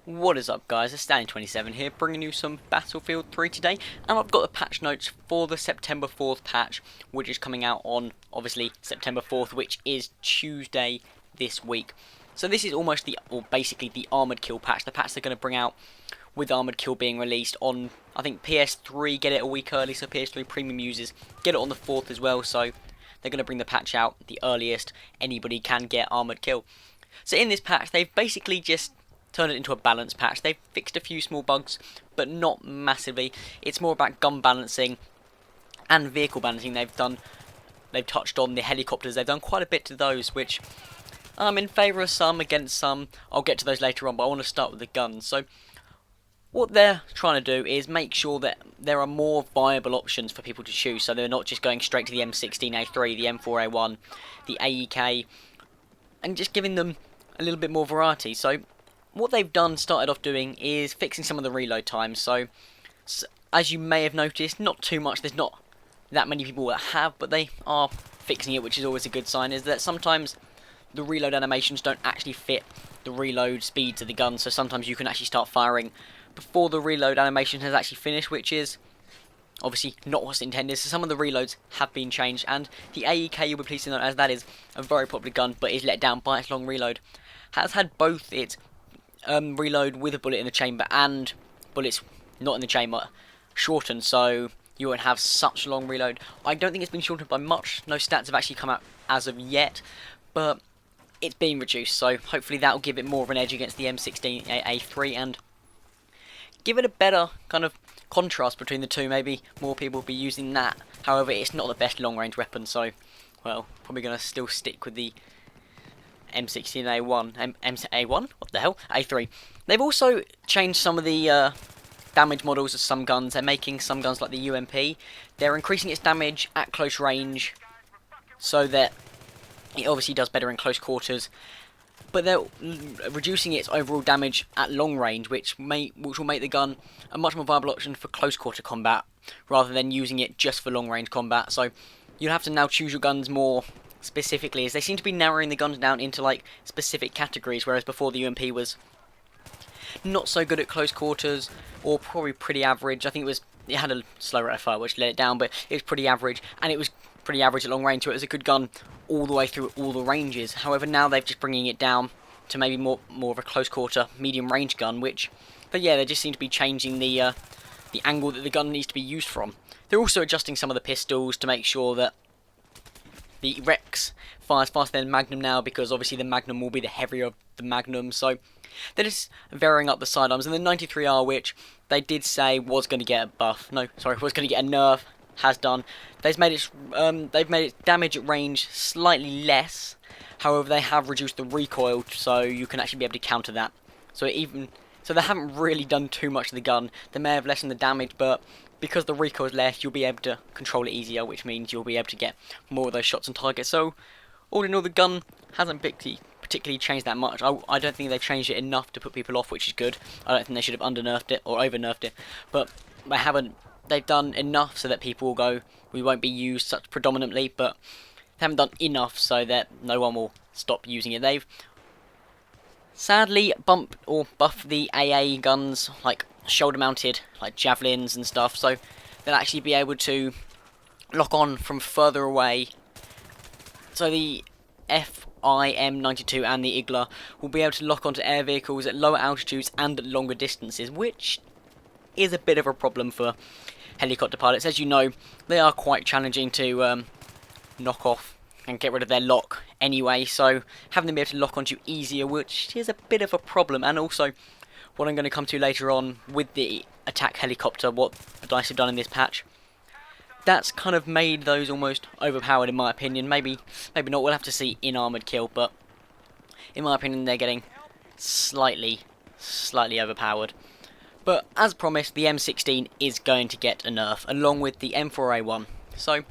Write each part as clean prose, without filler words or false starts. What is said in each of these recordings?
What is up, guys? It's Stanley27 here, bringing you some Battlefield 3 today, and I've got the patch notes for the September 4th patch, which is coming out on, obviously, September 4th, which is Tuesday this week. So this is almost basically the Armoured Kill patch, the patch they're going to bring out with Armoured Kill being released on, I think, PS3, get it a week early, so PS3 Premium users get it on the 4th as well, so they're going to bring the patch out the earliest anybody can get Armoured Kill. So in this patch, they've basically just turned it into a balance patch. They've fixed a few small bugs, but not massively. It's more about gun balancing and vehicle balancing. They've touched on the helicopters. They've done quite a bit to those, which I'm in favour of some, against some. I'll get to those later on, but I want to start with the guns. So what they're trying to do is make sure that there are more viable options for people to choose, so they're not just going straight to the M16A3, the M4A1, the AEK, and just giving them a little bit more variety. So what they've started off doing is fixing some of the reload times. So as you may have noticed, not too much, there's not that many people that have, but they are fixing it, which is always a good sign, is that sometimes the reload animations don't actually fit the reload speeds of the gun, so sometimes you can actually start firing before the reload animation has actually finished, which is obviously not what's intended. So some of the reloads have been changed, and the AEK, you'll be pleased to know, as that is a very popular gun but is let down by its long reload, has had both its reload with a bullet in the chamber and bullets not in the chamber shortened, so you won't have such long reload. I don't think it's been shortened by much. No stats have actually come out as of yet, but it's being reduced, so hopefully that will give it more of an edge against the M16A3 and give it a better kind of contrast between the two. Maybe more people will be using that. However, it's not the best long range weapon, so well, probably going to still stick with the M16A1, A1? What the hell? A3. They've also changed some of the damage models of some guns. They're making some guns like the UMP. They're increasing its damage at close range so that it obviously does better in close quarters. But they're reducing its overall damage at long range, which will make the gun a much more viable option for close quarter combat, rather than using it just for long range combat. So you'll have to now choose your guns more specifically, as they seem to be narrowing the guns down into like specific categories, whereas before the UMP was not so good at close quarters, or probably pretty average. I think it had a slow rate of fire which let it down, but it was pretty average, and it was pretty average at long range, so it was a good gun all the way through all the ranges. However, now they're just bringing it down to maybe more of a close quarter medium range gun, but yeah, they just seem to be changing the angle that the gun needs to be used from. They're also adjusting some of the pistols to make sure that the Rex fires faster than Magnum now, because obviously the Magnum will be the heavier of the Magnum, so they're just varying up the sidearms. And the 93R, which they did say was going to get a buff, was going to get a nerf, has done. They've made its damage at range slightly less. However, they have reduced the recoil, so you can actually be able to counter that. So they haven't really done too much to the gun. They may have lessened the damage, but because the recoil is less, you'll be able to control it easier, which means you'll be able to get more of those shots on target. So all in all, the gun hasn't particularly changed that much. I don't think they've changed it enough to put people off, which is good. I don't think they should have under-nerfed it or over-nerfed it, but they haven't. They've done enough so that people will go, we won't be used such predominantly, but they haven't done enough so that no one will stop using it. They've sadly buffed the AA guns, like shoulder mounted, like javelins and stuff, so they'll actually be able to lock on from further away. So the FIM-92 and the Igla will be able to lock onto air vehicles at lower altitudes and at longer distances, which is a bit of a problem for helicopter pilots. As you know, they are quite challenging to knock off and get rid of their lock anyway, so having them be able to lock onto you easier, which is a bit of a problem. And also, what I'm going to come to later on with the attack helicopter, what DICE have done in this patch, that's kind of made those almost overpowered in my opinion. Maybe not, we'll have to see in Armoured Kill, but in my opinion they're getting slightly overpowered. But as promised, the M16 is going to get a nerf, along with the M4A1. So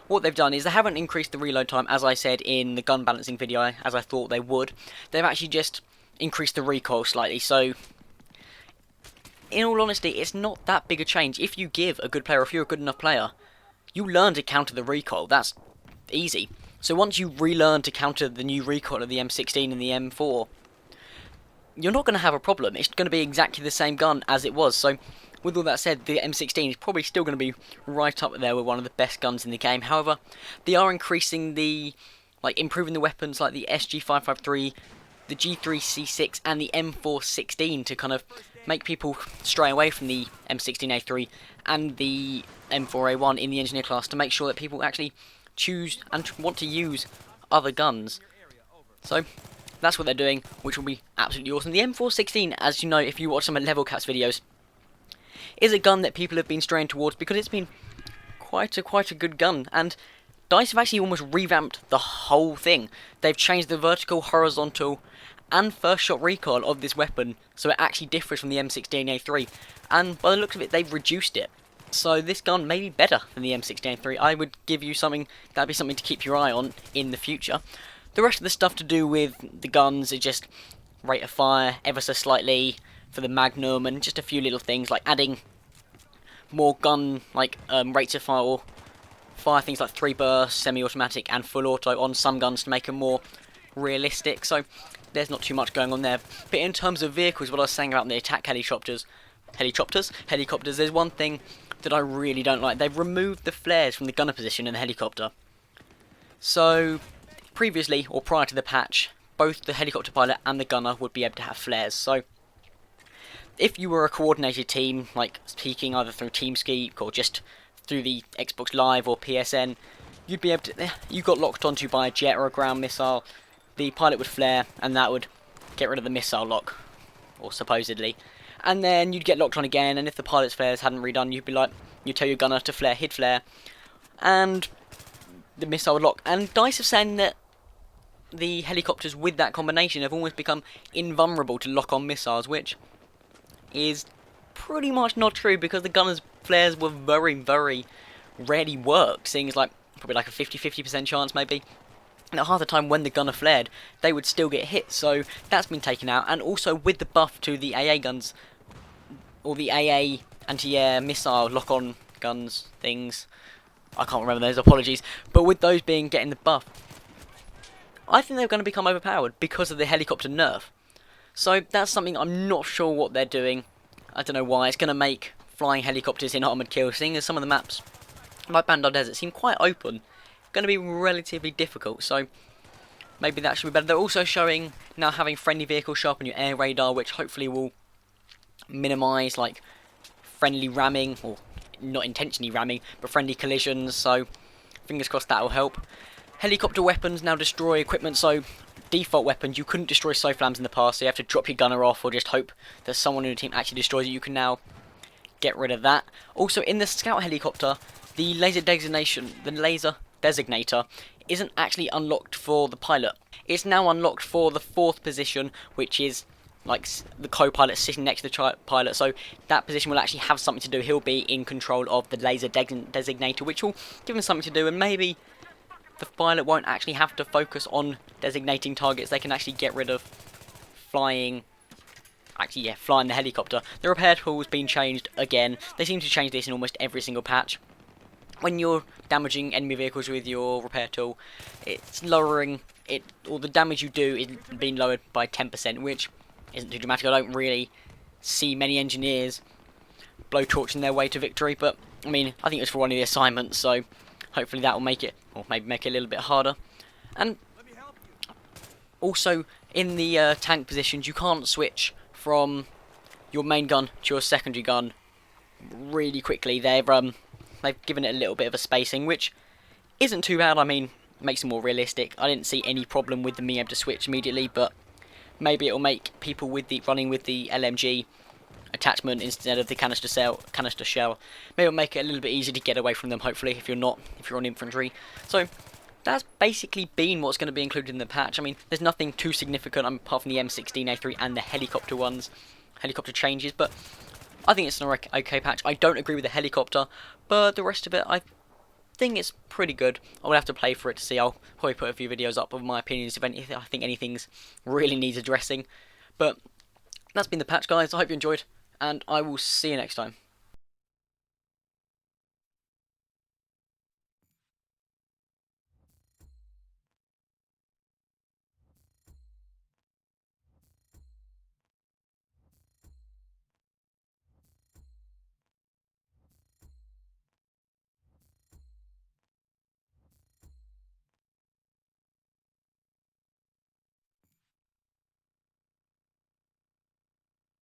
what they've done is they haven't increased the reload time, as I said in the gun balancing video, as I thought they would. They've actually just increased the recoil slightly, so in all honesty, it's not that big a change. If you give a good player, if you're a good enough player, you learn to counter the recoil. That's easy. So once you relearn to counter the new recoil of the M16 and the M4, you're not going to have a problem. It's going to be exactly the same gun as it was. So, with all that said, the M16 is probably still going to be right up there with one of the best guns in the game. However, they are increasing improving the weapons like the SG553, the G3C6, and the M416 to kind of make people stray away from the M16A3 and the M4A1 in the engineer class, to make sure that people actually choose and want to use other guns. So that's what they're doing, which will be absolutely awesome. The M416, as you know if you watch some of Level Caps videos, is a gun that people have been straying towards because it's been quite a good gun, and DICE have actually almost revamped the whole thing. They've changed the vertical, horizontal, and first shot recoil of this weapon, so it actually differs from the M16A3, and by the looks of it, they've reduced it. So this gun may be better than the M16A3. I would give you something, that'd be something to keep your eye on in the future. The rest of the stuff to do with the guns is just rate of fire ever so slightly for the Magnum, and just a few little things like adding more gun rates of fire, or fire things like 3 burst, semi-automatic and full auto on some guns to make them more realistic. So there's not too much going on there. But in terms of vehicles, what I was saying about the attack helicopters, there's one thing that I really don't like. They've removed the flares from the gunner position in the helicopter. So previously, or prior to the patch, both the helicopter pilot and the gunner would be able to have flares. So if you were a coordinated team, like speaking either through TeamSpeak or just through the Xbox Live or PSN, you'd be able to, you got locked onto by a jet or a ground missile, the pilot would flare, and that would get rid of the missile lock, or supposedly. And then you'd get locked on again, and if the pilot's flares hadn't redone, you'd tell your gunner to flare, he'd flare, and the missile would lock. And DICE have said that the helicopters with that combination have almost become invulnerable to lock-on missiles, which is pretty much not true, because the gunner's flares were very rarely worked, seeing as probably like a 50% chance maybe. And half the time when the gunner flared, they would still get hit, so that's been taken out. And also with the buff to the AA guns, or the AA anti-air missile lock-on guns things, I can't remember those, apologies, but with those getting the buff, I think they're going to become overpowered because of the helicopter nerf. So that's something I'm not sure what they're doing. I don't know why. It's going to make flying helicopters in Armoured Kill, seeing as some of the maps, like Bandar Desert, seem quite open, going to be relatively difficult, so maybe that should be better. They're also showing now having friendly vehicles show up on your air radar, which hopefully will minimise friendly ramming, or not intentionally ramming, but friendly collisions, so fingers crossed that will help. Helicopter weapons now destroy equipment, so default weapons, you couldn't destroy SOFLAMs in the past, so you have to drop your gunner off or just hope that someone in the team actually destroys it. You can now get rid of that. Also, in the scout helicopter, the laser designator isn't actually unlocked for the pilot. It's now unlocked for the 4th position, which is like the co-pilot sitting next to the pilot, so that position will actually have something to do. He'll be in control of the laser designator, which will give him something to do, and maybe the pilot won't actually have to focus on designating targets. They can actually get rid of flying the helicopter. The repair tool's been changed again. They seem to change this in almost every single patch. When you're damaging enemy vehicles with your repair tool, it's lowering it, or the damage you do is being lowered by 10%, which isn't too dramatic. I don't really see many engineers blowtorching their way to victory, but I mean, I think it's for one of the assignments, so hopefully that will make it, or maybe make it a little bit harder. And also, in the tank positions, you can't switch from your main gun to your secondary gun really quickly. They've given it a little bit of a spacing, which isn't too bad. I mean, makes it more realistic. I didn't see any problem with them being able to switch immediately, but maybe it'll make people running with the LMG attachment instead of the canister shell. Maybe it'll make it a little bit easier to get away from them, hopefully, if you're on infantry. So that's basically been what's going to be included in the patch. I mean, there's nothing too significant apart from the M16A3 and the helicopter changes, but I think it's an okay patch. I don't agree with the helicopter, but the rest of it, I think it's pretty good. I will have to play for it to see. I'll probably put a few videos up of my opinions if anything. I think anything's really needs addressing. But that's been the patch, guys. I hope you enjoyed, and I will see you next time.